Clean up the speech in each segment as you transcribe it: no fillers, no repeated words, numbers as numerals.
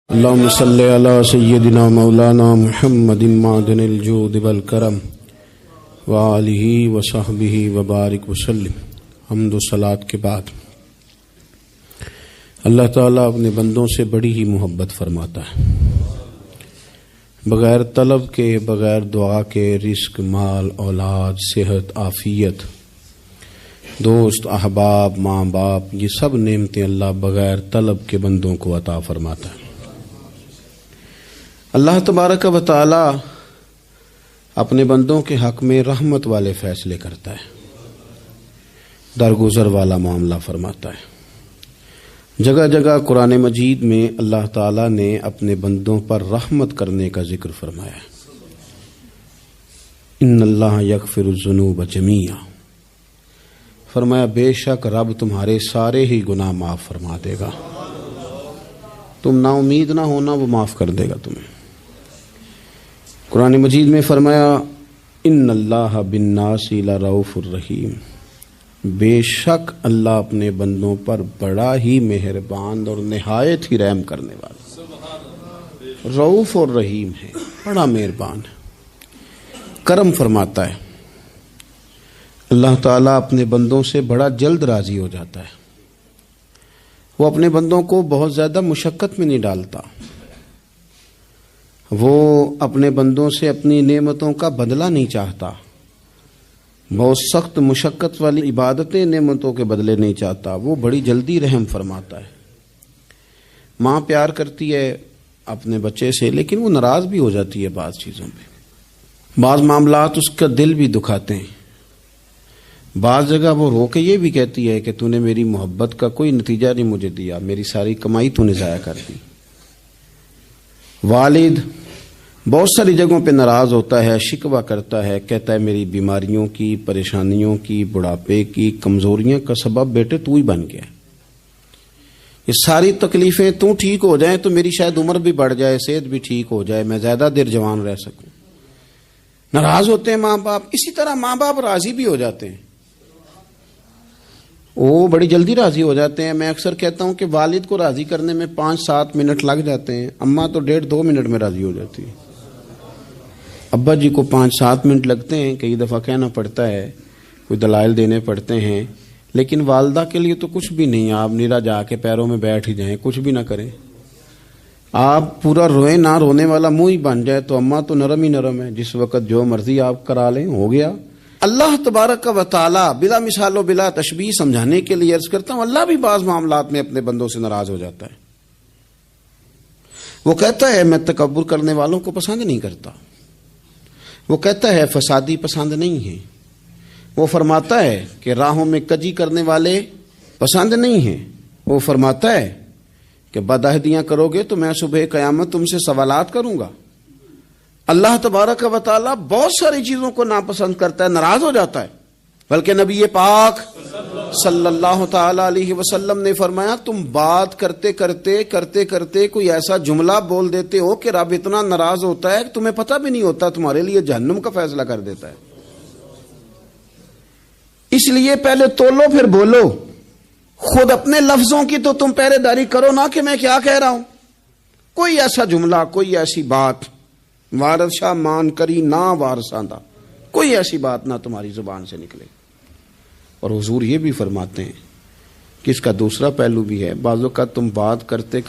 اللهم صل على سيدنا مولانا محمد معدن الجود والکرم وآلہ وصحبہ وبارک وسلم۔ حمد و صلاۃ کے بعد اللہ تعالیٰ اپنے بندوں سے بڑی ہی محبت فرماتا ہے۔ بغیر طلب کے، بغیر دعا کے رزق، مال، اولاد، صحت، عافیت، دوست، احباب، ماں باپ، یہ سب نعمتیں اللہ بغیر طلب کے بندوں کو عطا فرماتا ہے۔ اللہ تبارک و تعالی اپنے بندوں کے حق میں رحمت والے فیصلے کرتا ہے، درگزر والا معاملہ فرماتا ہے۔ جگہ جگہ قرآن مجید میں اللہ تعالی نے اپنے بندوں پر رحمت کرنے کا ذکر فرمایا ہے۔ ان اللہ یغفر الذنوب جمیعا، فرمایا بے شک رب تمہارے سارے ہی گناہ معاف فرما دے گا، تم نا امید نہ ہونا، وہ معاف کر دے گا تمہیں۔ قرآن مجید میں فرمایا ان اللہ بالناس لرؤوف الرحیم، بے شک اللہ اپنے بندوں پر بڑا ہی مہربان اور نہایت ہی رحم کرنے والا، رؤوف اور رحیم ہے، بڑا مہربان ہے، کرم فرماتا ہے۔ اللہ تعالیٰ اپنے بندوں سے بڑا جلد راضی ہو جاتا ہے، وہ اپنے بندوں کو بہت زیادہ مشقت میں نہیں ڈالتا، وہ اپنے بندوں سے اپنی نعمتوں کا بدلہ نہیں چاہتا، بہت سخت مشقت والی عبادتیں نعمتوں کے بدلے نہیں چاہتا، وہ بڑی جلدی رحم فرماتا ہے۔ ماں پیار کرتی ہے اپنے بچے سے، لیکن وہ ناراض بھی ہو جاتی ہے بعض چیزوں پہ، بعض معاملات اس کا دل بھی دکھاتے ہیں، بعض جگہ وہ رو کے یہ بھی کہتی ہے کہ تو نے میری محبت کا کوئی نتیجہ نہیں مجھے دیا، میری ساری کمائی تو نے ضائع کر دی۔ والد بہت ساری جگہوں پہ ناراض ہوتا ہے، شکوہ کرتا ہے، کہتا ہے میری بیماریوں کی، پریشانیوں کی، بڑھاپے کی، کمزوریاں کا سبب بیٹے تو ہی بن گیا، یہ ساری تکلیفیں تو ٹھیک ہو جائیں تو میری شاید عمر بھی بڑھ جائے، صحت بھی ٹھیک ہو جائے، میں زیادہ دیر جوان رہ سکوں۔ ناراض ہوتے ہیں ماں باپ، اسی طرح ماں باپ راضی بھی ہو جاتے ہیں، وہ بڑی جلدی راضی ہو جاتے ہیں۔ میں اکثر کہتا ہوں کہ والد کو راضی کرنے میں 5-7 منٹ لگ جاتے ہیں، اماں تو 1.5-2 منٹ میں راضی ہو جاتی ہے، ابا جی کو 5-7 منٹ لگتے ہیں، کئی دفعہ کہنا پڑتا ہے، کوئی دلائل دینے پڑتے ہیں، لیکن والدہ کے لیے تو کچھ بھی نہیں، آپ نیرا جا کے پیروں میں بیٹھ ہی جائیں، کچھ بھی نہ کریں، آپ پورا روئیں، نہ رونے والا منہ ہی بن جائے تو اماں تو نرم ہی نرم ہے، جس وقت جو مرضی آپ کرا لیں ہو گیا۔ اللہ تبارک و تعالی بلا مثال و بلا تشبیہ سمجھانے کے لیے عرض کرتا ہوں، اللہ بھی بعض معاملات میں اپنے بندوں سے ناراض ہو جاتا ہے، وہ کہتا ہے میں تکبر کرنے والوں کو پسند نہیں کرتا، وہ کہتا ہے فسادی پسند نہیں ہیں، وہ فرماتا ہے کہ راہوں میں کجی کرنے والے پسند نہیں ہیں، وہ فرماتا ہے کہ بدعہدیاں کرو گے تو میں صبح قیامت تم سے سوالات کروں گا۔ اللہ تبارک و تعالیٰ بہت ساری چیزوں کو ناپسند کرتا ہے، ناراض ہو جاتا ہے، بلکہ نبی پاک صلی اللہ تعالی علیہ وسلم نے فرمایا تم بات کرتے کرتے کوئی ایسا جملہ بول دیتے ہو کہ رب اتنا ناراض ہوتا ہے کہ تمہیں پتہ بھی نہیں ہوتا، تمہارے لیے جہنم کا فیصلہ کر دیتا ہے۔ اس لیے پہلے تولو پھر بولو، خود اپنے لفظوں کی تو تم پہرے داری کرو نا کہ میں کیا کہہ رہا ہوں، کوئی ایسا جملہ، کوئی ایسی بات وارث شاہ مان کری نہ وارثاں دا، کوئی ایسی بات نہ تمہاری زبان سے نکلے۔ اور حضور یہ بھی فرماتے ہیں کہ اس کا دوسرا پہلو بھی ہے، بعض اوقات تم بات کرتے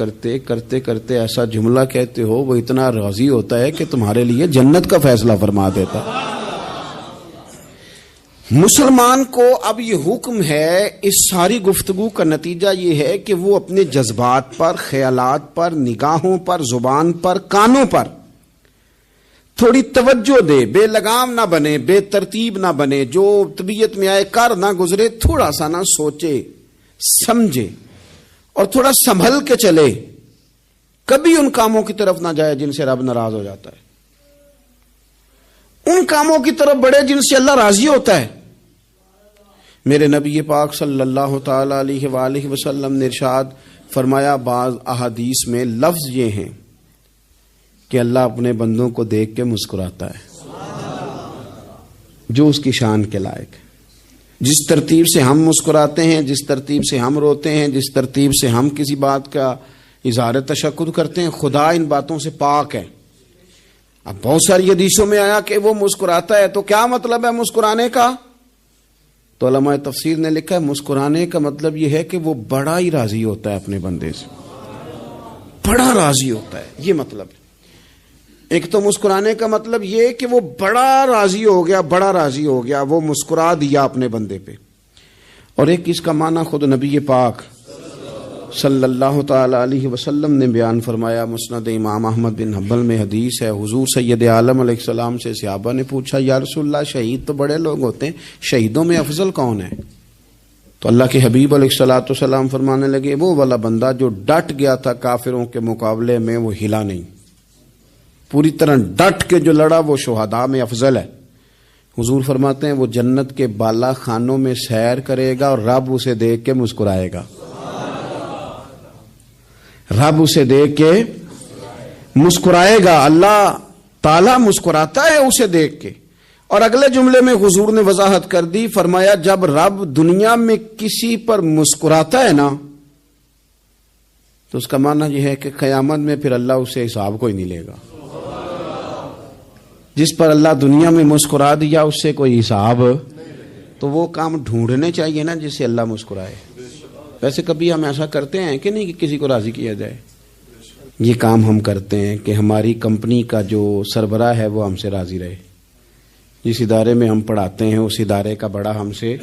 ایسا جملہ کہتے ہو وہ اتنا راضی ہوتا ہے کہ تمہارے لیے جنت کا فیصلہ فرما دیتا ہے۔ مسلمان کو اب یہ حکم ہے، اس ساری گفتگو کا نتیجہ یہ ہے کہ وہ اپنے جذبات پر، خیالات پر، نگاہوں پر، زبان پر، کانوں پر تھوڑی توجہ دے، بے لگام نہ بنے، بے ترتیب نہ بنے، جو طبیعت میں آئے کر نہ گزرے، تھوڑا سا نہ سوچے سمجھے اور تھوڑا سنبھل کے چلے، کبھی ان کاموں کی طرف نہ جائے جن سے رب ناراض ہو جاتا ہے، ان کاموں کی طرف بڑھے جن سے اللہ راضی ہوتا ہے۔ میرے نبی پاک صلی اللہ تعالی علیہ وآلہ وسلم نے ارشاد فرمایا، بعض احادیث میں لفظ یہ ہیں کہ اللہ اپنے بندوں کو دیکھ کے مسکراتا ہے، جو اس کی شان کے لائق ہے۔ جس ترتیب سے ہم مسکراتے ہیں، جس ترتیب سے ہم روتے ہیں، جس ترتیب سے ہم کسی بات کا اظہار تشکر کرتے ہیں، خدا ان باتوں سے پاک ہے۔ اب بہت ساری حدیثوں میں آیا کہ وہ مسکراتا ہے، تو کیا مطلب ہے مسکرانے کا؟ تو علماء تفسیر نے لکھا ہے مسکرانے کا مطلب یہ ہے کہ وہ بڑا ہی راضی ہوتا ہے اپنے بندے سے، بڑا راضی ہوتا ہے، یہ مطلب ہے۔ ایک تو مسکرانے کا مطلب یہ کہ وہ بڑا راضی ہو گیا، بڑا راضی ہو گیا، وہ مسکرا دیا اپنے بندے پہ۔ اور ایک اس کا معنی خود نبی پاک صلی اللہ تعالی علیہ وسلم نے بیان فرمایا، مسند امام احمد بن حنبل میں حدیث ہے، حضور سید عالم علیہ السلام سے صحابہ نے پوچھا یا رسول اللہ شہید تو بڑے لوگ ہوتے ہیں، شہیدوں میں افضل کون ہے؟ تو اللہ کے حبیب علیہ الصلوۃ والسلام فرمانے لگے وہ والا بندہ جو ڈٹ گیا تھا کافروں کے مقابلے میں، وہ ہلا نہیں، پوری طرح ڈٹ کے جو لڑا وہ شہداء میں افضل ہے۔ حضور فرماتے ہیں وہ جنت کے بالا خانوں میں سیر کرے گا اور رب اسے دیکھ کے مسکرائے گا، رب اسے دیکھ کے مسکرائے گا، اللہ تعالیٰ مسکراتا ہے اسے دیکھ کے۔ اور اگلے جملے میں حضور نے وضاحت کر دی، فرمایا جب رب دنیا میں کسی پر مسکراتا ہے نا تو اس کا معنی یہ ہے کہ قیامت میں پھر اللہ اسے حساب کوئی نہیں لے گا۔ جس پر اللہ دنیا میں مسکرا دیا اس سے کوئی حساب، تو وہ کام ڈھونڈنے چاہیے نا جس سے اللہ مسکرائے۔ ویسے کبھی ہم ایسا کرتے ہیں کہ نہیں کہ کسی کو راضی کیا جائے؟ یہ کام ہم کرتے ہیں کہ ہماری کمپنی کا جو سربراہ ہے وہ ہم سے راضی رہے، جس ادارے میں ہم پڑھاتے ہیں اس ادارے کا بڑا ہم سے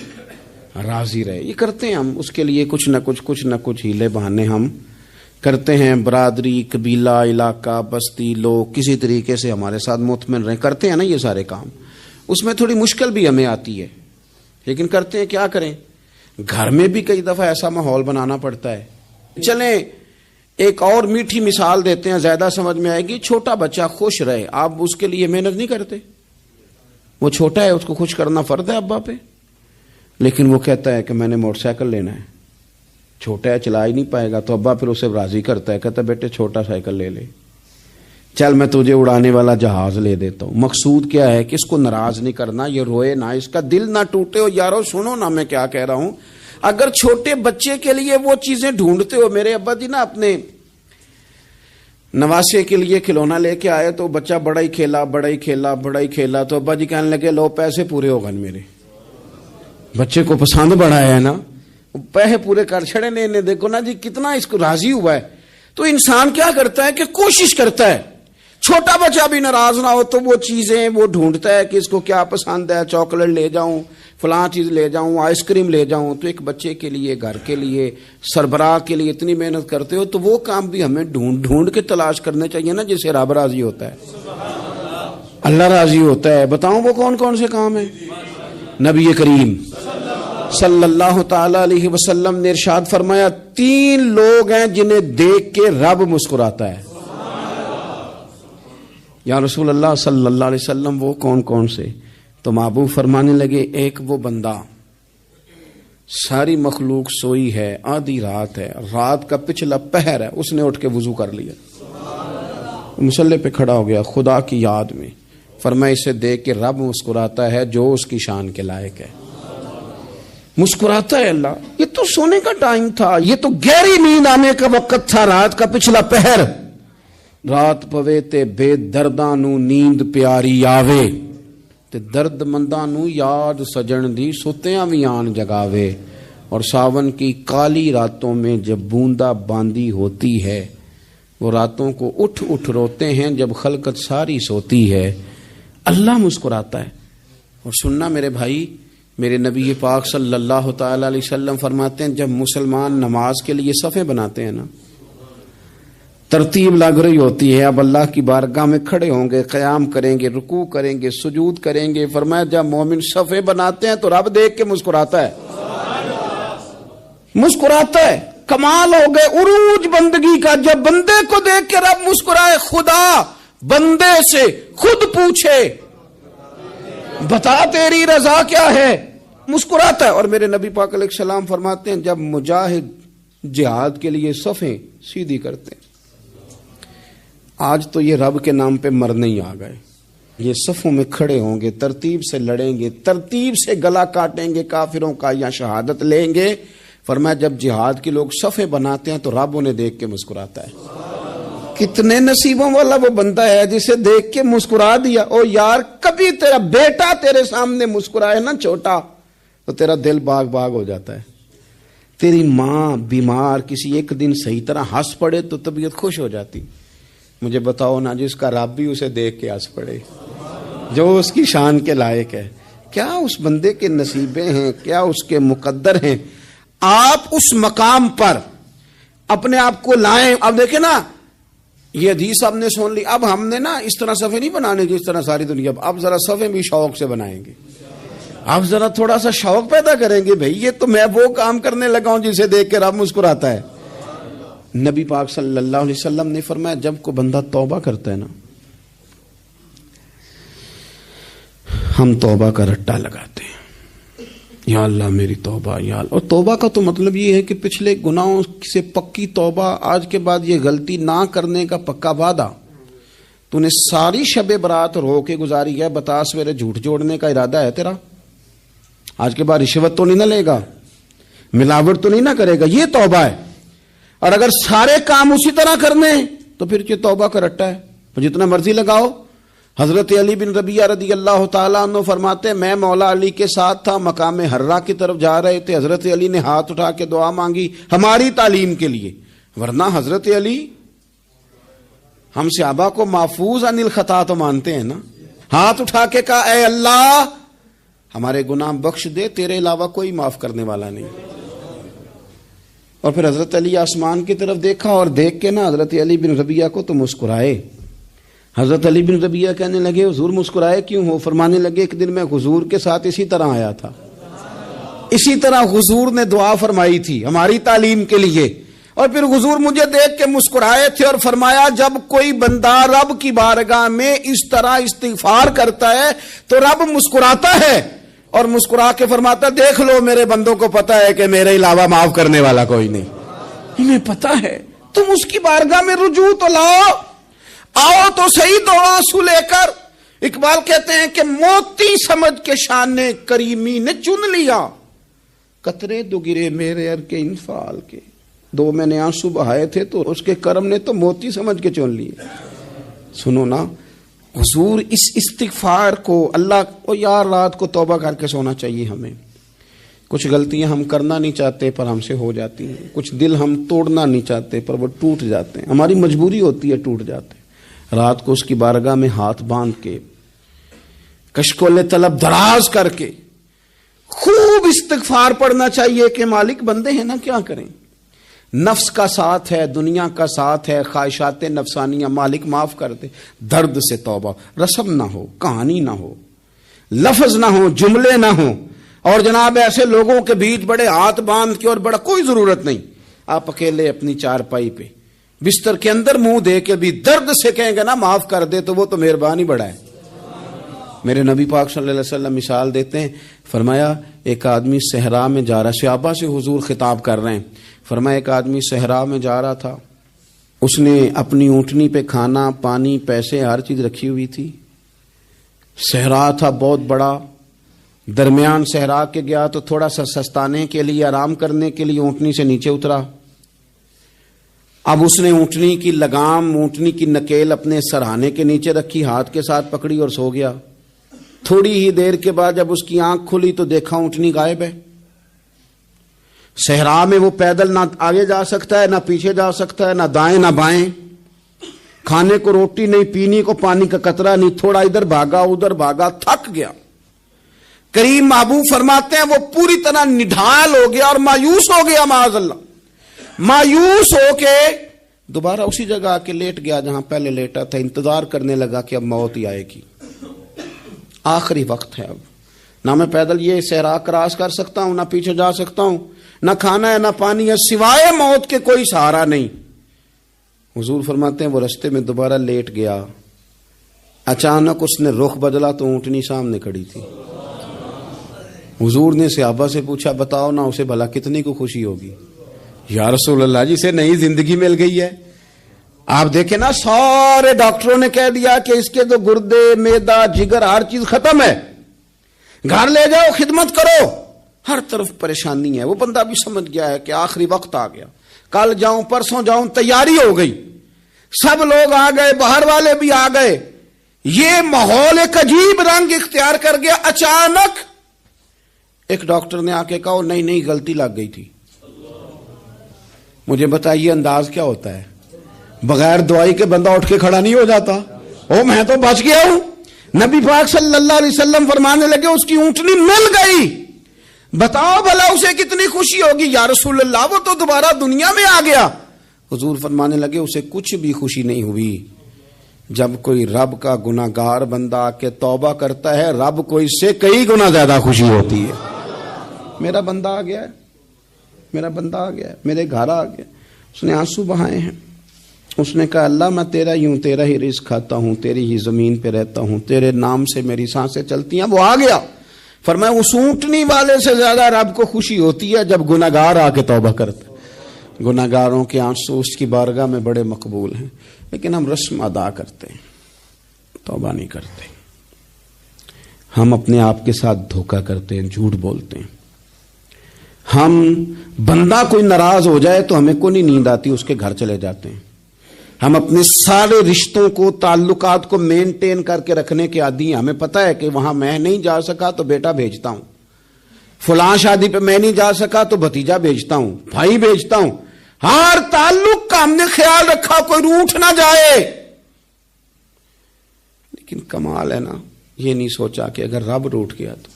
راضی رہے، یہ کرتے ہیں ہم۔ اس کے لیے کچھ نہ کچھ ہیلے بہانے ہم کرتے ہیں، برادری، قبیلہ، علاقہ، بستی، لوگ کسی طریقے سے ہمارے ساتھ مطمئن رہیں، کرتے ہیں نا یہ سارے کام۔ اس میں تھوڑی مشکل بھی ہمیں آتی ہے لیکن کرتے ہیں، کیا کریں۔ گھر میں بھی کئی دفعہ ایسا ماحول بنانا پڑتا ہے۔ چلیں ایک اور میٹھی مثال دیتے ہیں، زیادہ سمجھ میں آئے گی۔ چھوٹا بچہ خوش رہے، آپ اس کے لیے محنت نہیں کرتے، وہ چھوٹا ہے اس کو خوش کرنا فرض ہے ابا پہ، لیکن وہ کہتا ہے کہ میں نے موٹر سائیکل لینا ہے، چھوٹا ہے چلا ہی نہیں پائے گا، تو ابا پھر اسے راضی کرتا ہے، کہتا ہے بیٹے چھوٹا سائیکل لے لے، چل میں تجھے اڑانے والا جہاز لے دیتا ہوں۔ مقصود کیا ہے کہ اس کو ناراض نہیں کرنا، یہ روئے نہ، اس کا دل نہ ٹوٹے۔ ہو یارو سنو نا میں کیا کہہ رہا ہوں، اگر چھوٹے بچے کے لیے وہ چیزیں ڈھونڈتے ہو، میرے ابا جی نا اپنے نواسے کے لیے کھلونا لے کے آئے تو بچہ بڑا ہی کھیلا، تو ابا جی کہنے لگے لو پیسے پورے ہو گئے میرے، بچے کو پسند بڑا ہے نا، پیسے پورے کر چھڑے نے، دیکھو نا جی کتنا اس کو راضی ہوا ہے۔ تو انسان کیا کرتا ہے کہ کوشش کرتا ہے چھوٹا بچہ بھی ناراض نہ ہو، تو وہ چیزیں وہ ڈھونڈتا ہے کہ اس کو کیا پسند ہے، چاکلیٹ لے جاؤں، فلاں چیز لے جاؤں، آئس کریم لے جاؤں۔ تو ایک بچے کے لیے، گھر کے لیے، سربراہ کے لیے اتنی محنت کرتے ہو، تو وہ کام بھی ہمیں ڈھونڈ کے تلاش کرنے چاہیے نا جس سے رب راضی ہوتا ہے، اللہ راضی ہوتا ہے۔ بتاؤں وہ کون کون سے کام ہیں؟ نبی کریم صلی اللہ تعالی علیہ وسلم نے ارشاد فرمایا 3 لوگ ہیں جنہیں دیکھ کے رب مسکراتا ہے۔ یا رسول اللہ صلی اللہ علیہ وسلم وہ کون کون سے؟ تو محبوب فرمانے لگے ایک وہ بندہ ساری مخلوق سوئی ہے، آدھی رات ہے، رات کا پچھلا پہر ہے، اس نے اٹھ کے وضو کر لیا، مصلی پہ کھڑا ہو گیا خدا کی یاد میں، فرمایا اسے دیکھ کے رب مسکراتا ہے جو اس کی شان کے لائق ہے، مسکراتا ہے اللہ۔ یہ تو سونے کا ٹائم تھا، یہ تو گہری نیند آنے کا وقت تھا، رات کا پچھلا پہر، رات پوے تے بے درداں نو نیند پیاری آوے، تے درد منداں نو یاد سجن دی ستیاں وی آن جگاوے، اور ساون کی کالی راتوں میں جب بوندا باندی ہوتی ہے، وہ راتوں کو اٹھ اٹھ روتے ہیں جب خلقت ساری سوتی ہے، اللہ مسکراتا ہے۔ اور سننا میرے بھائی، میرے نبی پاک صلی اللہ تعالی علیہ وسلم فرماتے ہیں جب مسلمان نماز کے لیے صفیں بناتے ہیں نا، ترتیب لگ رہی ہوتی ہے، اب اللہ کی بارگاہ میں کھڑے ہوں گے، قیام کریں گے، رکوع کریں گے، سجود کریں گے، فرمایا جب مومن صفیں بناتے ہیں تو رب دیکھ کے مسکراتا ہے، مسکراتا ہے۔ کمال ہو گئے عروج بندگی کا، جب بندے کو دیکھ کے رب مسکرائے، خدا بندے سے خود پوچھے بتا تیری رضا کیا ہے، مسکراتا ہے۔ اور میرے نبی پاک علیہ السلام فرماتے ہیں جب مجاہد جہاد کے لیے صفیں سیدھی کرتے ہیں، آج تو یہ رب کے نام پہ مرنے ہی آ گئے، یہ صفوں میں کھڑے ہوں گے، ترتیب سے لڑیں گے، ترتیب سے گلا کاٹیں گے کافروں کا یا شہادت لیں گے، فرمایا جب جہاد کے لوگ صفیں بناتے ہیں تو رب انہیں دیکھ کے مسکراتا ہے. کتنے نصیبوں والا وہ بندہ ہے جسے دیکھ کے مسکرا دیا. او یار کبھی تیرا بیٹا تیرے سامنے مسکرائے نا چھوٹا تو تیرا دل باغ باغ ہو جاتا ہے. تیری ماں بیمار کسی ایک دن صحیح طرح ہنس پڑے تو طبیعت خوش ہو جاتی. مجھے بتاؤ نا جس کا رب بھی اسے دیکھ کے ہنس پڑے جو اس کی شان کے لائق ہے. کیا اس بندے کے نصیبیں ہیں, کیا اس کے مقدر ہیں. آپ اس مقام پر اپنے آپ کو لائیں. اب دیکھیں نا یہ حدیث ہم نے سن لی, اب ہم نے نا اس طرح صفحے نہیں بنانے جس طرح ساری دنیا, اب ذرا صفحے بھی شوق سے بنائیں گے. اب ذرا تھوڑا سا شوق پیدا کریں گے, بھئی یہ تو میں وہ کام کرنے لگا ہوں جسے دیکھ کے رب مسکراتا ہے. نبی پاک صلی اللہ علیہ وسلم نے فرمایا جب کوئی بندہ توبہ کرتا ہے نا, ہم توبہ کا رٹا لگاتے ہیں, یا اللہ میری توبہ یا اللہ. اور توبہ کا تو مطلب یہ ہے کہ پچھلے گناہوں سے پکی توبہ, آج کے بعد یہ غلطی نہ کرنے کا پکا وعدہ. تو نے ساری شب برات رو کے گزاری ہے, بتا سویرے جھوٹ جوڑنے کا ارادہ ہے تیرا, آج کے بعد رشوت تو نہیں نہ لے گا, ملاوٹ تو نہیں نہ کرے گا, یہ توبہ ہے. اور اگر سارے کام اسی طرح کرنے تو پھر یہ توبہ کا رٹا ہے, جتنا مرضی لگاؤ. حضرت علی بن ربیعہ رضی اللہ تعالیٰ عنہ فرماتے میں مولا علی کے ساتھ تھا, مقام حرہ کی طرف جا رہے تھے. حضرت علی نے ہاتھ اٹھا کے دعا مانگی ہماری تعلیم کے لیے, ورنہ حضرت علی ہم صحابہ کو محفوظ عن الخطا تو مانتے ہیں نا. ہاتھ اٹھا کے کہا اے اللہ ہمارے گناہ بخش دے, تیرے علاوہ کوئی معاف کرنے والا نہیں. اور پھر حضرت علی آسمان کی طرف دیکھا اور دیکھ کے نا حضرت علی بن ربیعہ کو تو مسکرائے. حضرت علی بن ربیعہ کہنے لگے حضور مسکرائے کیوں ہو؟ فرمانے لگے ایک دن میں حضور کے ساتھ اسی طرح آیا تھا, اسی طرح حضور نے دعا فرمائی تھی ہماری تعلیم کے لیے, اور پھر حضور مجھے دیکھ کے مسکرائے تھے اور فرمایا جب کوئی بندہ رب کی بارگاہ میں اس طرح استغفار کرتا ہے تو رب مسکراتا ہے, اور مسکرا کے فرماتا دیکھ لو میرے بندوں کو پتا ہے کہ میرے علاوہ معاف کرنے والا کوئی نہیں. انہیں پتا ہے, تم اس کی بارگاہ میں رجوع تو لاؤ, آؤ تو صحیح دو آنسو لے کر. اقبال کہتے ہیں کہ موتی سمجھ کے شان کریمی نے چن لیا, قطرے دو گرے میرے ار کے انفال کے. دو میں نے آنسو بہائے تھے تو اس کے کرم نے تو موتی سمجھ کے چن لیے. سنو نا حضور اس استغفار کو اللہ کو, یار رات کو توبہ کر کے سونا چاہیے ہمیں. کچھ غلطیاں ہم کرنا نہیں چاہتے پر ہم سے ہو جاتی ہیں, کچھ دل ہم توڑنا نہیں چاہتے پر وہ ٹوٹ جاتے ہیں, ہماری مجبوری ہوتی ہے ٹوٹ جاتے ہیں. رات کو اس کی بارگاہ میں ہاتھ باندھ کے کشکول طلب دراز کر کے خوب استغفار پڑھنا چاہیے کہ مالک بندے ہیں نا کیا کریں, نفس کا ساتھ ہے, دنیا کا ساتھ ہے, خواہشات نفسانیہ, مالک معاف کر دے. درد سے توبہ, رسم نہ ہو, کہانی نہ ہو, لفظ نہ ہو, جملے نہ ہو, اور جناب ایسے لوگوں کے بیچ بڑے ہاتھ باندھ کے اور بڑا کوئی ضرورت نہیں. آپ اکیلے اپنی چارپائی پہ بستر کے اندر منہ دے کے بھی درد سے کہیں گے نا معاف کر دے تو وہ تو مہربانی بڑا ہے. میرے نبی پاک صلی اللہ علیہ وسلم مثال دیتے ہیں, فرمایا ایک آدمی صحرا میں جا رہا, صحابہ سے حضور خطاب کر رہے ہیں, فرمایا ایک آدمی صحرا میں جا رہا تھا, اس نے اپنی اونٹنی پہ کھانا پانی پیسے ہر چیز رکھی ہوئی تھی. صحرا تھا بہت بڑا, درمیان صحرا کے گیا تو تھوڑا سا سستانے کے لیے آرام کرنے کے لیے اونٹنی سے نیچے اترا. اب اس نے اونٹنی کی لگام, اونٹنی کی نکیل اپنے سرہانے کے نیچے رکھی, ہاتھ کے ساتھ پکڑی اور سو گیا. تھوڑی ہی دیر کے بعد جب اس کی آنکھ کھلی تو دیکھا اونٹنی غائب ہے. صحرا میں وہ پیدل نہ آگے جا سکتا ہے, نہ پیچھے جا سکتا ہے, نہ دائیں نہ بائیں, کھانے کو روٹی نہیں, پینے کو پانی کا قطرہ نہیں, تھوڑا ادھر بھاگا ادھر بھاگا, تھک گیا. کریم محبوب فرماتے ہیں وہ پوری طرح نڈھال ہو گیا اور مایوس ہو گیا, معاذ اللہ. مایوس ہو کے دوبارہ اسی جگہ آ کے لیٹ گیا جہاں پہلے لیٹا تھا. انتظار کرنے لگا کہ اب موت ہی آئے گی, آخری وقت ہے, اب نہ میں پیدل یہ صحرا کراس کر سکتا ہوں, نہ پیچھے جا سکتا ہوں, نہ کھانا ہے نہ پانی ہے, سوائے موت کے کوئی سہارا نہیں. حضور فرماتے ہیں وہ رستے میں دوبارہ لیٹ گیا. اچانک اس نے رخ بدلا تو اونٹنی سامنے کھڑی تھی. حضور نے صحابہ سے پوچھا بتاؤ نا اسے بھلا کتنی کو خوشی ہوگی؟ یا رسول اللہ جسے نئی زندگی مل گئی ہے. آپ دیکھیں نا سارے ڈاکٹروں نے کہہ دیا کہ اس کے تو گردے, میدا, جگر ہر چیز ختم ہے, گھر لے جاؤ خدمت کرو, ہر طرف پریشانی ہے. وہ بندہ بھی سمجھ گیا ہے کہ آخری وقت آ گیا, کل جاؤں پرسوں جاؤں, تیاری ہو گئی, سب لوگ آ گئے, باہر والے بھی آ گئے, یہ ماحول ایک عجیب رنگ اختیار کر گیا. اچانک ایک ڈاکٹر نے آ کے کہا نہیں غلطی لگ گئی تھی. مجھے بتائیے انداز کیا ہوتا ہے؟ بغیر دوائی کے بندہ اٹھ کے کھڑا نہیں ہو جاتا. او میں تو بچ گیا ہوں. نبی پاک صلی اللہ علیہ وسلم فرمانے لگے اس کی اونٹنی مل گئی. بتاؤ بھلا اسے کتنی خوشی ہوگی. یا رسول اللہ وہ تو دوبارہ دنیا میں آ گیا. حضور فرمانے لگے اسے کچھ بھی خوشی نہیں ہوئی. جب کوئی رب کا گناہگار بندہ آ کے توبہ کرتا ہے, رب کو اس سے کئی گنا زیادہ خوشی ہوتی ہے. میرا بندہ آ گیا ہے, میرا بندہ آ گیا ہے, میرے گھر آ گیا. اس نے آنسو بہائے ہیں. اس نے کہا اللہ میں تیرا ہی ہوں, تیرا ہی رزق کھاتا ہوں, تیری ہی زمین پہ رہتا ہوں, تیرے نام سے میری سانسیں چلتی ہیں. وہ آ گیا. فرمایا اس اونٹنی والے سے زیادہ رب کو خوشی ہوتی ہے جب گناہگار آ کے توبہ کرتا. گناہگاروں کے آنسو اس کی بارگاہ میں بڑے مقبول ہیں, لیکن ہم رسم ادا کرتے ہیں, توبہ نہیں کرتے. ہم اپنے آپ کے ساتھ دھوکہ کرتے ہیں, جھوٹ بولتے ہیں. ہم بندہ کوئی ناراض ہو جائے تو ہمیں کو نہیں نیند آتی, اس کے گھر چلے جاتے ہیں. ہم اپنے سارے رشتوں کو, تعلقات کو مینٹین کر کے رکھنے کے عادی ہیں. ہمیں پتہ ہے کہ وہاں میں نہیں جا سکا تو بیٹا بھیجتا ہوں, فلاں شادی پہ میں نہیں جا سکا تو بھتیجا بھیجتا ہوں, بھائی بھیجتا ہوں. ہر تعلق کا ہم نے خیال رکھا کوئی روٹھ نہ جائے. لیکن کمال ہے نا, یہ نہیں سوچا کہ اگر رب روٹھ گیا تو,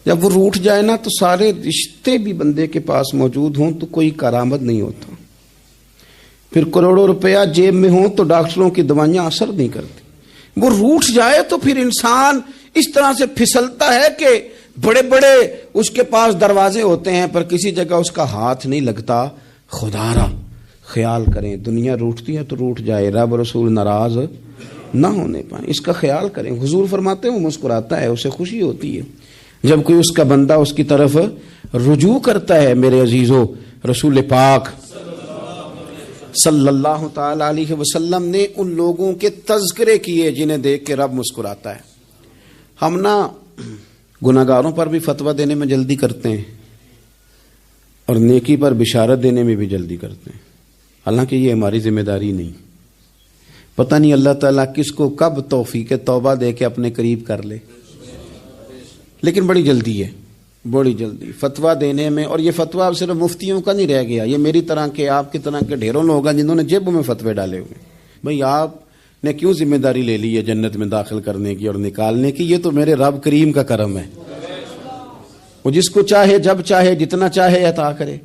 جب وہ روٹھ جائے نا تو سارے رشتے بھی بندے کے پاس موجود ہوں تو کوئی کارآمد نہیں ہوتا. پھر کروڑوں روپیہ جیب میں ہوں تو ڈاکٹروں کی دوائیاں اثر نہیں کرتی. وہ روٹھ جائے تو پھر انسان اس طرح سے پھسلتا ہے کہ بڑے بڑے اس کے پاس دروازے ہوتے ہیں پر کسی جگہ اس کا ہاتھ نہیں لگتا. خدا را خیال کریں, دنیا روٹتی ہے تو روٹھ جائے, رب رسول ناراض نہ ہونے پائیں, اس کا خیال کریں. حضور فرماتے ہیں وہ مسکراتا ہے, اسے خوشی ہوتی ہے جب کوئی اس کا بندہ اس کی طرف رجوع کرتا ہے. میرے عزیزو, رسول پاک صلی اللہ تعالی علیہ وسلم نے ان لوگوں کے تذکرے کیے جنہیں دیکھ کے رب مسکراتا ہے. ہم نا گناہگاروں پر بھی فتویٰ دینے میں جلدی کرتے ہیں اور نیکی پر بشارت دینے میں بھی جلدی کرتے ہیں, حالانکہ یہ ہماری ذمہ داری نہیں. پتہ نہیں اللہ تعالیٰ کس کو کب توفیق توبہ دے کے اپنے قریب کر لے, لیکن بڑی جلدی ہے, بڑی جلدی فتویٰ دینے میں. اور یہ فتویٰ صرف مفتیوں کا نہیں رہ گیا, یہ میری طرح کے, آپ کی طرح کے ڈھیروں لوگ ہیں جنہوں نے جیبوں میں فتوے ڈالے ہوئے. بھئی آپ نے کیوں ذمہ داری لے لی ہے جنت میں داخل کرنے کی اور نکالنے کی؟ یہ تو میرے رب کریم کا کرم ہے, وہ جس کو چاہے جب چاہے جتنا چاہے عطا کرے.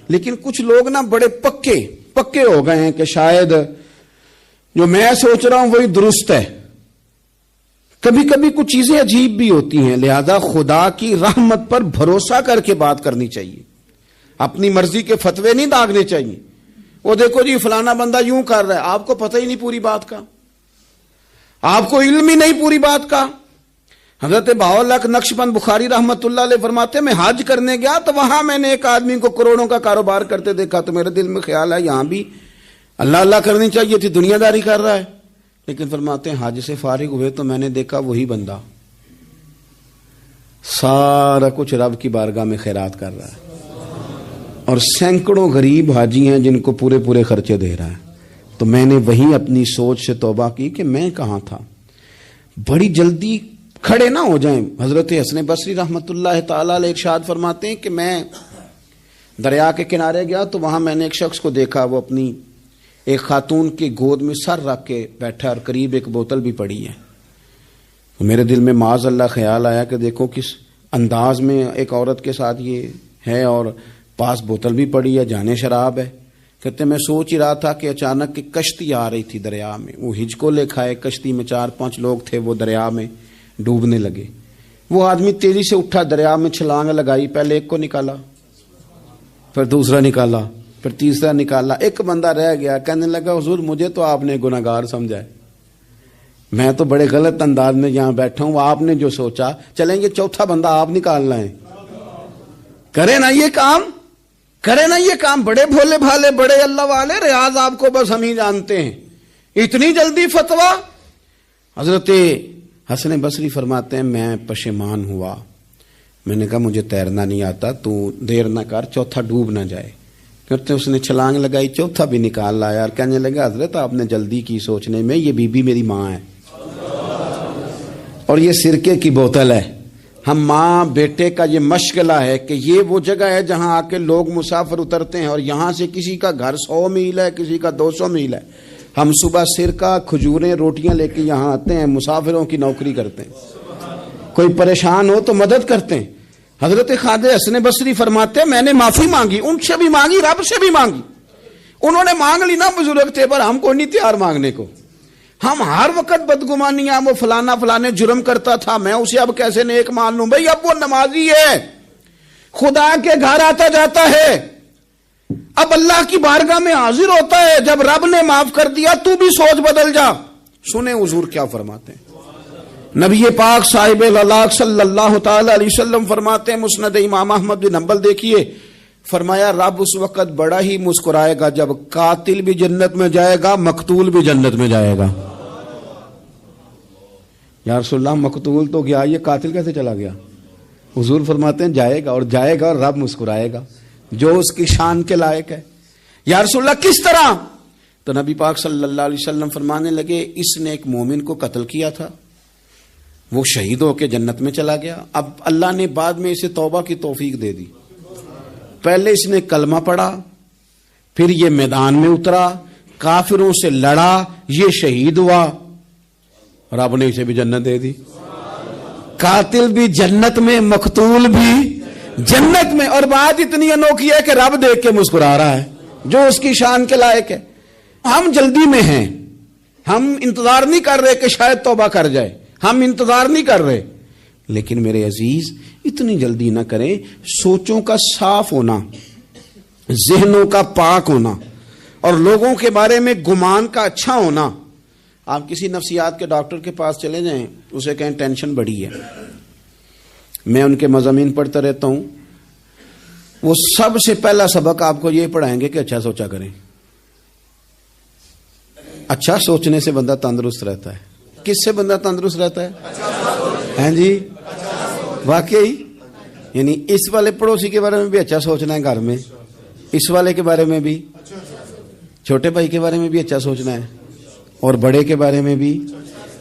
لیکن کچھ لوگ نا بڑے پکے ہو گئے ہیں کہ شاید جو میں سوچ رہا ہوں وہی درست ہے. کبھی کبھی کچھ چیزیں عجیب بھی ہوتی ہیں, لہذا خدا کی رحمت پر بھروسہ کر کے بات کرنی چاہیے. اپنی مرضی کے فتوے نہیں داغنے چاہیے. وہ دیکھو جی فلانا بندہ یوں کر رہا ہے, آپ کو پتہ ہی نہیں پوری بات کا, آپ کو علم ہی نہیں پوری بات کا. حضرت بہاءاللہ نقشبند بخاری رحمت اللہ علیہ فرماتے ہیں میں حج کرنے گیا تو وہاں میں نے ایک آدمی کو کروڑوں کا کاروبار کرتے دیکھا تو میرے دل میں خیال ہے یہاں بھی اللہ اللہ کرنی چاہیے تھی, دنیا داری کر رہا ہے. لیکن فرماتے ہیں حج سے فارغ ہوئے تو میں نے دیکھا وہی بندہ سارا کچھ رب کی بارگاہ میں خیرات کر رہا ہے, اور سینکڑوں غریب حاجی ہیں جن کو پورے پورے خرچے دے رہا ہے. تو میں نے وہیں اپنی سوچ سے توبہ کی کہ میں کہاں تھا. بڑی جلدی کھڑے نہ ہو جائیں. حضرت حسن بصری رحمت اللہ تعالی علیہ ارشاد فرماتے ہیں کہ میں دریا کے کنارے گیا تو وہاں میں نے ایک شخص کو دیکھا, وہ اپنی ایک خاتون کی گود میں سر رکھ کے بیٹھا اور قریب ایک بوتل بھی پڑی ہے. تو میرے دل میں معاذ اللہ خیال آیا کہ دیکھو کس انداز میں ایک عورت کے ساتھ یہ ہے اور پاس بوتل بھی پڑی ہے, جانے شراب ہے. کہتے میں سوچ ہی رہا تھا کہ اچانک کی کشتی آ رہی تھی دریا میں, وہ ہچکو لے کھائے, کشتی میں 4-5 لوگ تھے, وہ دریا میں ڈوبنے لگے. وہ آدمی تیزی سے اٹھا, دریا میں چھلانگ لگائی, پہلے ایک کو نکالا, پھر دوسرا نکالا, پھر تیسرا نکالا. ایک بندہ رہ گیا, کہنے لگا حضور مجھے تو آپ نے گناہگار سمجھا ہے, میں تو بڑے غلط انداز میں یہاں بیٹھا ہوں, آپ نے جو سوچا چلیں گے چوتھا بندہ آپ نکالنا ہے, کرے نا یہ کام, کرے نا یہ کام. بڑے بھولے بھالے بڑے اللہ والے, ریاض آپ کو بس ہم ہی جانتے ہیں, اتنی جلدی فتویٰ. حضرت حسن بصری فرماتے ہیں میں پشیمان ہوا, میں نے کہا مجھے تیرنا نہیں آتا، تو دیر نہ کر، چوتھا ڈوب نہ جائے. کرتے اس نے چھلانگ لگائی، چوتھا بھی نکال لایا اور کہنے لگا حضرت آپ نے جلدی کی سوچنے میں، یہ بی بی میری ماں ہے اور یہ سرکے کی بوتل ہے. ہم ماں بیٹے کا یہ مشغلہ ہے کہ یہ وہ جگہ ہے جہاں آ کے لوگ مسافر اترتے ہیں، اور یہاں سے کسی کا گھر 100 میل ہے، کسی کا 200 میل ہے. ہم صبح سرکہ کھجوریں روٹیاں لے کے یہاں آتے ہیں، مسافروں کی نوکری کرتے ہیں. کوئی پریشان ہو تو مدد کرتے ہیں. حضرت خواجہ حسن بصری فرماتے ہیں میں نے معافی مانگی، ان سے بھی مانگی، رب سے بھی مانگی. انہوں نے مانگ لی نا بزرگ تھے، پر ہم کو نہیں تیار مانگنے کو. ہم ہر وقت بدگمانیاں، وہ فلانا فلانے جرم کرتا تھا، میں اسے اب کیسے نیک مان لوں؟ بھائی اب وہ نمازی ہے، خدا کے گھر آتا جاتا ہے، اب اللہ کی بارگاہ میں حاضر ہوتا ہے. جب رب نے معاف کر دیا تو بھی سوچ بدل جا. سنیں حضور کیا فرماتے ہیں. نبی پاک صاحب اللاق صلی اللہ تعالی علیہ وسلم فرماتے ہیں، مسند امام احمد بن حنبل دیکھیے، فرمایا رب اس وقت بڑا ہی مسکرائے گا جب قاتل بھی جنت میں جائے گا، مقتول بھی جنت میں جائے گا. یا رسول اللہ مقتول تو گیا، یہ قاتل کیسے چلا گیا؟ حضور فرماتے ہیں جائے گا، اور جائے گا اور رب مسکرائے گا، جو اس کی شان کے لائق ہے. یا رسول اللہ کس طرح؟ تو نبی پاک صلی اللہ علیہ وسلم فرمانے لگے اس نے ایک مومن کو قتل کیا تھا، وہ شہید ہو کے جنت میں چلا گیا. اب اللہ نے بعد میں اسے توبہ کی توفیق دے دی. پہلے اس نے کلمہ پڑھا، پھر یہ میدان میں اترا، کافروں سے لڑا، یہ شہید ہوا، رب نے اسے بھی جنت دے دی. قاتل بھی جنت میں، مقتول بھی جنت میں. اور بات اتنی انوکھی ہے کہ رب دیکھ کے مسکرا رہا ہے، جو اس کی شان کے لائق ہے. ہم جلدی میں ہیں، ہم انتظار نہیں کر رہے کہ شاید توبہ کر جائے، ہم انتظار نہیں کر رہے. لیکن میرے عزیز اتنی جلدی نہ کریں. سوچوں کا صاف ہونا، ذہنوں کا پاک ہونا، اور لوگوں کے بارے میں گمان کا اچھا ہونا. آپ کسی نفسیات کے ڈاکٹر کے پاس چلے جائیں، اسے کہیں ٹینشن بڑی ہے. میں ان کے مضامین پڑھتا رہتا ہوں، وہ سب سے پہلا سبق آپ کو یہ پڑھائیں گے کہ اچھا سوچا کریں. اچھا سوچنے سے بندہ تندرست رہتا ہے. کس سے بندہ تندرست رہتا ہے؟ ہیں جی واقعی. یعنی اس والے پڑوسی کے بارے میں بھی اچھا سوچنا ہے، گھر میں اس والے کے بارے میں بھی، چھوٹے بھائی کے بارے میں بھی اچھا سوچنا ہے، اور بڑے کے بارے میں بھی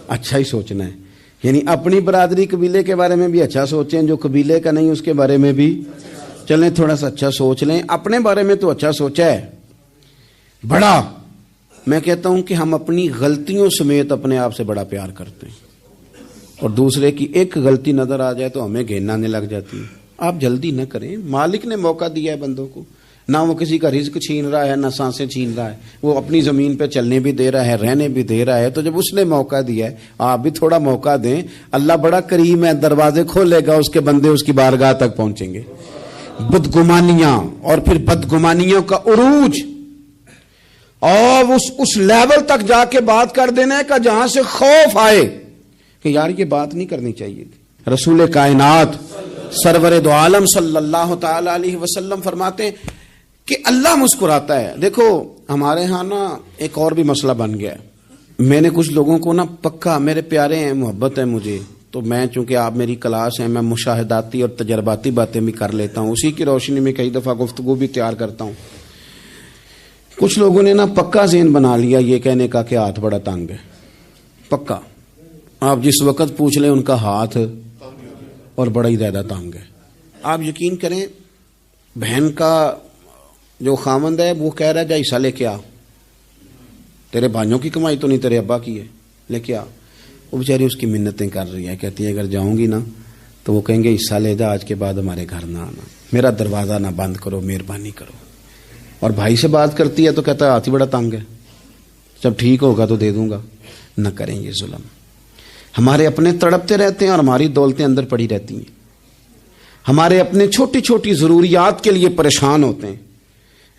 اچھا ہی سوچنا ہے. یعنی اپنی برادری قبیلے کے بارے میں بھی اچھا سوچیں، جو قبیلے کا نہیں اس کے بارے میں بھی چلیں تھوڑا سا اچھا سوچ لیں. اپنے بارے میں تو اچھا سوچا ہے بڑا. میں کہتا ہوں کہ ہم اپنی غلطیوں سمیت اپنے آپ سے بڑا پیار کرتے ہیں، اور دوسرے کی ایک غلطی نظر آ جائے تو ہمیں گھین آنے لگ جاتی ہے. آپ جلدی نہ کریں. مالک نے موقع دیا ہے بندوں کو، نہ وہ کسی کا رزق چھین رہا ہے، نہ سانسیں چھین رہا ہے، وہ اپنی زمین پہ چلنے بھی دے رہا ہے، رہنے بھی دے رہا ہے. تو جب اس نے موقع دیا ہے آپ بھی تھوڑا موقع دیں. اللہ بڑا کریم ہے، دروازے کھولے گا، اس کے بندے اس کی بارگاہ تک پہنچیں گے. بدگمانیاں اور پھر بدگمانیوں کا عروج، اور اس لیول تک جا کے بات کر دینا کا جہاں سے خوف آئے کہ یار یہ بات نہیں کرنی چاہیے تھی. رسول کائنات سرور دو عالم صلی اللہ تعالی علیہ وسلم فرماتے ہیں کہ اللہ مسکراتا ہے. دیکھو ہمارے ہاں نا ایک اور بھی مسئلہ بن گیا ہے. میں نے کچھ لوگوں کو نا پکا، میرے پیارے ہیں، محبت ہے مجھے، تو میں چونکہ آپ میری کلاس ہیں، میں مشاہداتی اور تجرباتی باتیں بھی کر لیتا ہوں، اسی کی روشنی میں کئی دفعہ گفتگو بھی تیار کرتا ہوں. کچھ لوگوں نے نا پکا ذہن بنا لیا یہ کہنے کا کہ ہاتھ بڑا تنگ ہے. پکا آپ جس وقت پوچھ لیں ان کا ہاتھ اور بڑا ہی زیادہ تنگ ہے. آپ یقین کریں بہن کا جو خامند ہے وہ کہہ رہا ہے جا حصہ لے کے آ، تیرے بھائیوں کی کمائی تو نہیں، تیرے ابا کی ہے، لے کے آ. وہ بیچاری اس کی منتیں کر رہی ہے، کہتی ہے اگر جاؤں گی نا تو وہ کہیں گے حصہ لے جا، آج کے بعد ہمارے گھر نہ آنا، میرا دروازہ نہ بند کرو، مہربانی کرو. اور بھائی سے بات کرتی ہے تو کہتا ہے ہاتھ ہی بڑا تنگ ہے، جب ٹھیک ہوگا تو دے دوں گا. نہ کریں یہ ظلم. ہمارے اپنے تڑپتے رہتے ہیں اور ہماری دولتیں اندر پڑی رہتی ہیں. ہمارے اپنے چھوٹی چھوٹی ضروریات کے لیے پریشان ہوتے ہیں،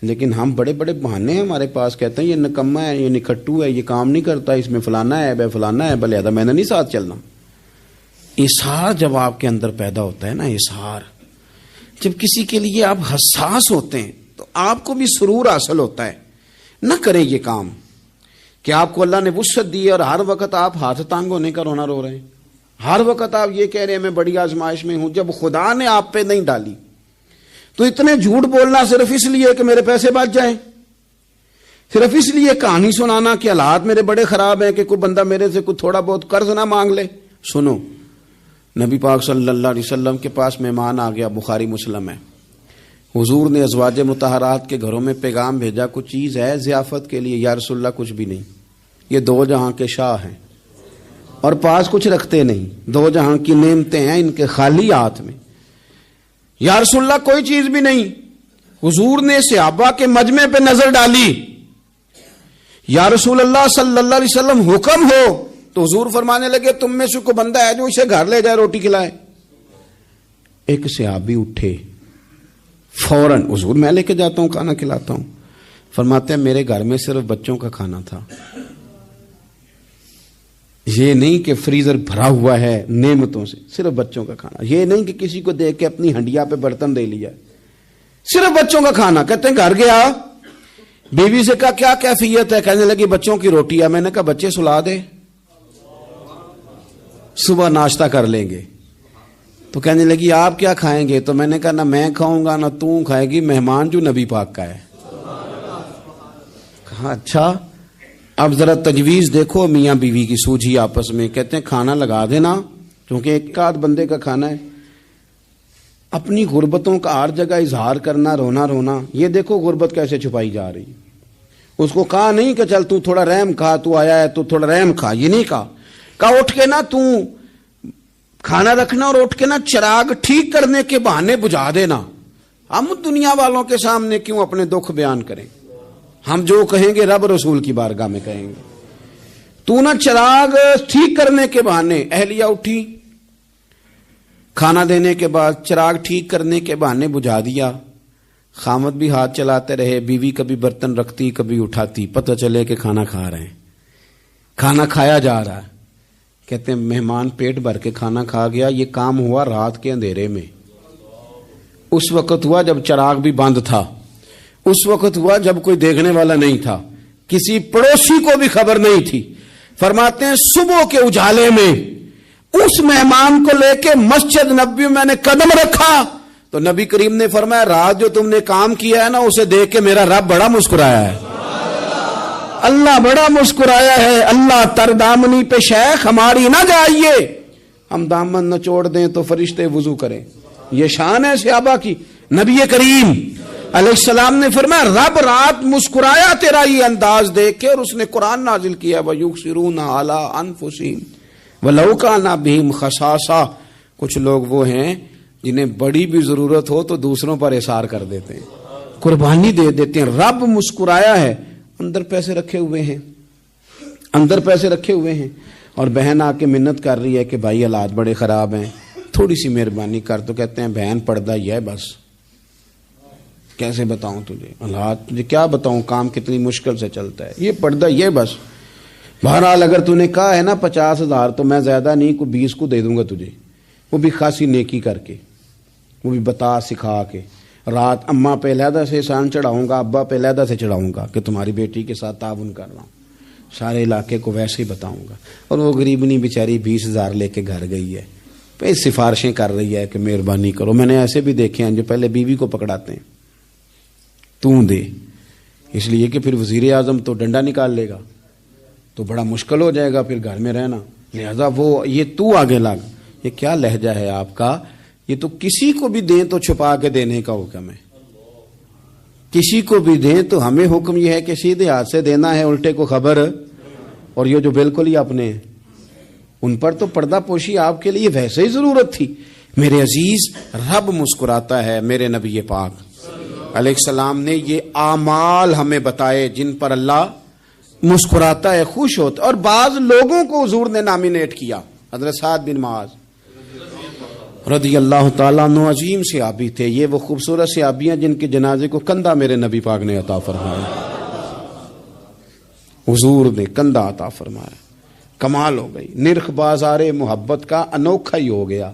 لیکن ہم بڑے بڑے بہانے ہیں ہمارے پاس. کہتے ہیں یہ نکما ہے، یہ نکھٹو ہے، یہ کام نہیں کرتا، اس میں فلانا ہے، بے فلانا ہے، بلہذا میں نے نہیں ساتھ چلنا. اظہار جب آپ کے اندر پیدا ہوتا ہے نا، اظہار جب کسی کے لیے آپ حساس ہوتے ہیں تو آپ کو بھی سرور حاصل ہوتا ہے. نہ کریں یہ کام کہ آپ کو اللہ نے وسعت دی اور ہر وقت آپ ہاتھ تانگ ہونے کا رونا رو رہے ہیں. ہر وقت آپ یہ کہہ رہے ہیں میں بڑی آزمائش میں ہوں، جب خدا نے آپ پہ نہیں ڈالی تو اتنے جھوٹ بولنا صرف اس لیے کہ میرے پیسے بچ جائیں، صرف اس لیے کہانی سنانا کہ حالات میرے بڑے خراب ہیں کہ کوئی بندہ میرے سے کوئی تھوڑا بہت قرض نہ مانگ لے۔ سنو، نبی پاک صلی اللہ علیہ وسلم کے پاس مہمان آ گیا، بخاری مسلم ہے، حضور نے ازواج مطہرات کے گھروں میں پیغام بھیجا، کچھ چیز ہے ضیافت کے لیے؟ یا رسول اللہ کچھ بھی نہیں، یہ دو جہاں کے شاہ ہیں اور پاس کچھ رکھتے نہیں، دو جہاں کی نعمتیں ہیں ان کے خالی ہاتھ میں۔ یا رسول اللہ کوئی چیز بھی نہیں۔ حضور نے صحابہ کے مجمع پہ نظر ڈالی، یا رسول اللہ صلی اللہ علیہ وسلم حکم ہو، تو حضور فرمانے لگے تم میں سے کوئی بندہ ہے جو اسے گھر لے جائے روٹی کھلائے؟ ایک صحابی اٹھے فوراً، حضور میں لے کے جاتا ہوں کھانا کھلاتا ہوں۔ فرماتے ہیں میرے گھر میں صرف بچوں کا کھانا تھا، یہ نہیں کہ فریزر بھرا ہوا ہے نعمتوں سے، صرف بچوں کا کھانا، یہ نہیں کہ کسی کو دیکھ کے اپنی ہنڈیا پہ برتن دے لیا، صرف بچوں کا کھانا۔ کہتے ہیں گھر گیا، بیوی سے کہا کیا کیفیت ہے؟ کہنے لگی بچوں کی روٹی ہے۔ میں نے کہا بچے سلا دے، صبح ناشتہ کر لیں گے۔ تو کہنے لگی آپ کیا کھائیں گے؟ تو میں نے کہا نہ میں کھاؤں گا نہ تو کھائے گی، مہمان جو نبی پاک کا ہے۔ کہا اچھا، اب ذرا تجویز دیکھو میاں بیوی کی سوجھی آپس میں۔ کہتے ہیں کھانا لگا دینا، کیونکہ ایک آدھ بندے کا کھانا ہے۔ اپنی غربتوں کا ہر جگہ اظہار کرنا، رونا رونا، یہ دیکھو غربت کیسے چھپائی جا رہی۔ اس کو کہا نہیں کہ چل تو تھوڑا رحم کھا، تو آیا ہے تو تھوڑا رحم کھا، یہ نہیں کہا اٹھ کے نا تو کھانا رکھنا اور اٹھ کے نا چراغ ٹھیک کرنے کے بہانے بجھا دینا۔ ہم دنیا والوں کے سامنے کیوں اپنے دکھ بیان کریں؟ ہم جو کہیں گے رب رسول کی بارگاہ میں کہیں گے۔ تو نا چراغ ٹھیک کرنے کے بہانے، اہلیہ اٹھی، کھانا دینے کے بعد چراغ ٹھیک کرنے کے بہانے بجھا دیا۔ خامد بھی ہاتھ چلاتے رہے، بیوی کبھی برتن رکھتی کبھی اٹھاتی، پتہ چلے کہ کھانا کھا رہے ہیں، کھانا کھایا جا رہا ہے۔ کہتے ہیں مہمان پیٹ بھر کے کھانا کھا گیا۔ یہ کام ہوا رات کے اندھیرے میں، اس وقت ہوا جب چراغ بھی بند تھا، اس وقت ہوا جب کوئی دیکھنے والا نہیں تھا، کسی پڑوسی کو بھی خبر نہیں تھی۔ فرماتے ہیں صبح کے اجالے میں اس مہمان کو لے کے مسجد نبوی میں نے قدم رکھا تو نبی کریم نے فرمایا رات جو تم نے کام کیا ہے نا اسے دیکھ کے میرا رب بڑا مسکرایا ہے، اللہ بڑا مسکرایا ہے۔ اللہ تر دامنی پہ شیخ ہماری نہ جائیے، ہم دامن نہ چھوڑ دیں تو فرشتے وضو کریں۔ یہ شان ہے صحابہ کی۔ نبی کریم علیہ السلام نے فرمایا رب رات مسکرایا تیرا یہ انداز دیکھ کے، اور اس نے قرآن نازل کیا وَيُؤْثِرُونَ عَلَىٰ أَنفُسِهِمْ وَلَوْ كَانَ بِهِمْ خَصَاصَةٌ۔ کچھ لوگ وہ ہیں جنہیں بڑی بھی ضرورت ہو تو دوسروں پر اثار کر دیتے ہیں، قربانی دے دیتے ہیں۔ رب مسکرایا ہے، اندر پیسے رکھے ہوئے ہیں، اندر پیسے رکھے ہوئے ہیں، اور بہن آ کے منت کر رہی ہے کہ بھائی حالات بڑے خراب ہیں، تھوڑی سی مہربانی کر۔ تو کہتے ہیں بہن پردہ یہ ہے بس، کیسے بتاؤں تجھے حالات، تجھے کیا بتاؤں کام کتنی مشکل سے چلتا ہے، یہ پردہ یہ بس۔ بہرحال اگر تو نے کہا ہے نا 50,000 تو میں زیادہ نہیں کوئی 20 کو دے دوں گا تجھے، وہ بھی خاصی نیکی کر کے، وہ بھی بتا سکھا کے۔ رات اماں پہ علیحدہ سے احسان چڑھاؤں گا، ابا پہ علیحدہ سے چڑھاؤں گا کہ تمہاری بیٹی کے ساتھ تعاون کر رہا ہوں، سارے علاقے کو ویسے ہی بتاؤں گا۔ اور وہ غریبنی بیچاری 20,000 لے کے گھر گئی ہے، پہ سفارشیں کر رہی ہے کہ مہربانی کرو۔ میں نے ایسے بھی دیکھے ہیں جو پہلے بیوی کو پکڑاتے ہیں تو دے، اس لیے کہ پھر وزیر اعظم تو ڈنڈا نکال لے گا تو بڑا مشکل ہو جائے گا پھر گھر میں رہنا، لہذا وہ یہ تو آگے لگ۔ یہ کیا لہجہ ہے آپ کا؟ یہ تو کسی کو بھی دیں تو چھپا کے دینے کا حکم ہے، کسی کو بھی دیں تو ہمیں حکم یہ ہے کہ سیدھے ہاتھ سے دینا ہے، الٹے کو خبر۔ اور یہ جو بالکل ہی اپنے ہیں ان پر تو پردہ پوشی آپ کے لیے ویسے ہی ضرورت تھی۔ میرے عزیز رب مسکراتا ہے۔ میرے نبی پاک علیہ السلام نے یہ اعمال ہمیں بتائے جن پر اللہ مسکراتا ہے، خوش ہوتا ہے۔ اور بعض لوگوں کو حضور نے نامینیٹ کیا، حضرت سعد بن معاذ رضی اللہ تعالیٰ عنہ عظیم صحابی تھے۔ یہ وہ خوبصورت صحابیاں جن کے جنازے کو کندھا میرے نبی پاک نے عطا فرمایا، حضور نے کندھا عطا فرمایا۔ کمال ہو گئی، نرخ بازار محبت کا انوکھا ہی ہو گیا،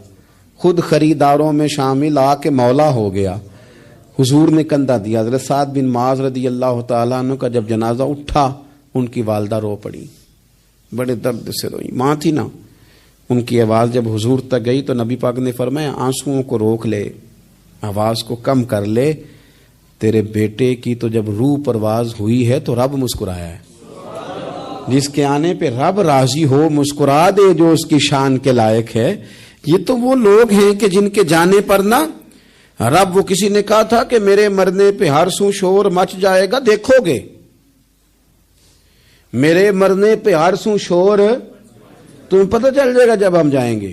خود خریداروں میں شامل آ کے مولا ہو گیا۔ حضور نے کندھا دیا۔ حضرت سعد بن معاذ رضی اللہ تعالیٰ عنہ کا جب جنازہ اٹھا ان کی والدہ رو پڑی، بڑے درد سے روئی، ماں تھی نا، ان کی آواز جب حضور تک گئی تو نبی پاک نے فرمایا آنسوؤں کو روک لے، آواز کو کم کر لے، تیرے بیٹے کی تو جب روح پرواز ہوئی ہے تو رب مسکرایا ہے۔ جس کے آنے پہ رب راضی ہو مسکرا دے جو اس کی شان کے لائق ہے۔ یہ تو وہ لوگ ہیں کہ جن کے جانے پر نا رب، وہ کسی نے کہا تھا کہ میرے مرنے پہ ہر سو شور مچ جائے گا، دیکھو گے میرے مرنے پہ ہر سو شور تمہیں پتہ چل جائے گا جب ہم جائیں گے،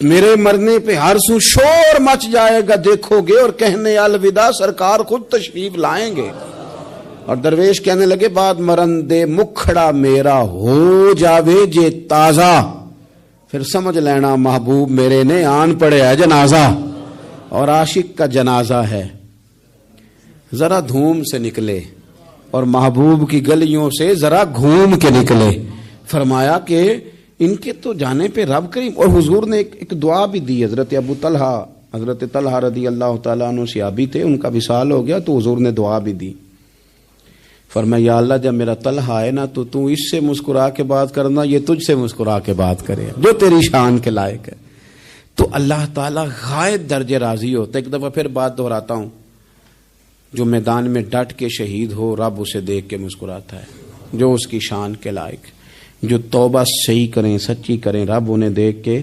میرے مرنے پہ ہر سو شور مچ جائے گا دیکھو گے، اور کہنے الوداع سرکار خود تشریف لائیں گے۔ اور درویش کہنے لگے بعد مرندے مکھڑا میرا ہو جاوے جے تازہ، پھر سمجھ لینا محبوب میرے نے آن پڑے ہے جنازہ۔ اور عاشق کا جنازہ ہے، ذرا دھوم سے نکلے اور محبوب کی گلیوں سے ذرا گھوم کے نکلے۔ فرمایا کہ ان کے تو جانے پہ رب کریم، اور حضور نے ایک دعا بھی دی۔ حضرت ابو طلحہ، حضرت طلحہ رضی اللہ تعالیٰ عنہ صحابی تھے، ان کا وصال ہو گیا تو حضور نے دعا بھی دی۔ فرمایا یا اللہ جب میرا طلحہ آئے نا تو اس سے مسکرا کے بات کرنا، یہ تجھ سے مسکرا کے بات کرے جو تیری شان کے لائق ہے۔ تو اللہ تعالیٰ غائب درجے راضی ہوتا ہے۔ ایک دفعہ پھر بات دہراتا ہوں، جو میدان میں ڈٹ کے شہید ہو رب اسے دیکھ کے مسکراتا ہے جو اس کی شان کے لائق۔ جو توبہ صحیح کریں، سچی کریں، رب انہیں دیکھ کے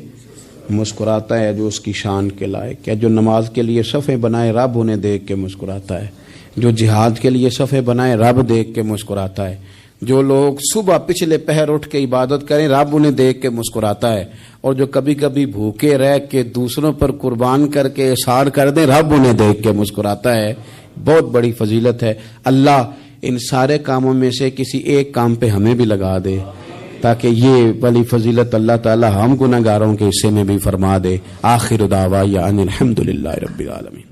مسکراتا ہے جو اس کی شان کے لائق ہے۔ جو نماز کے لیے صفیں بنائے رب انہیں دیکھ کے مسکراتا ہے۔ جو جہاد کے لیے صفیں بنائے رب دیکھ کے مسکراتا ہے۔ جو لوگ صبح پچھلے پہر اٹھ کے عبادت کریں رب انہیں دیکھ کے مسکراتا ہے۔ اور جو کبھی کبھی بھوکے رہ کے دوسروں پر قربان کر کے احسار کر دیں رب انہیں دیکھ کے مسکراتا ہے۔ بہت بڑی فضیلت ہے۔ اللہ ان سارے کاموں میں سے کسی ایک کام پہ ہمیں بھی لگا دے تاکہ یہ بڑی فضیلت اللہ تعالی ہم گناہگاروں کے حصے میں بھی فرما دے۔ آخر دعوانا ان الحمد للہ رب العالمین۔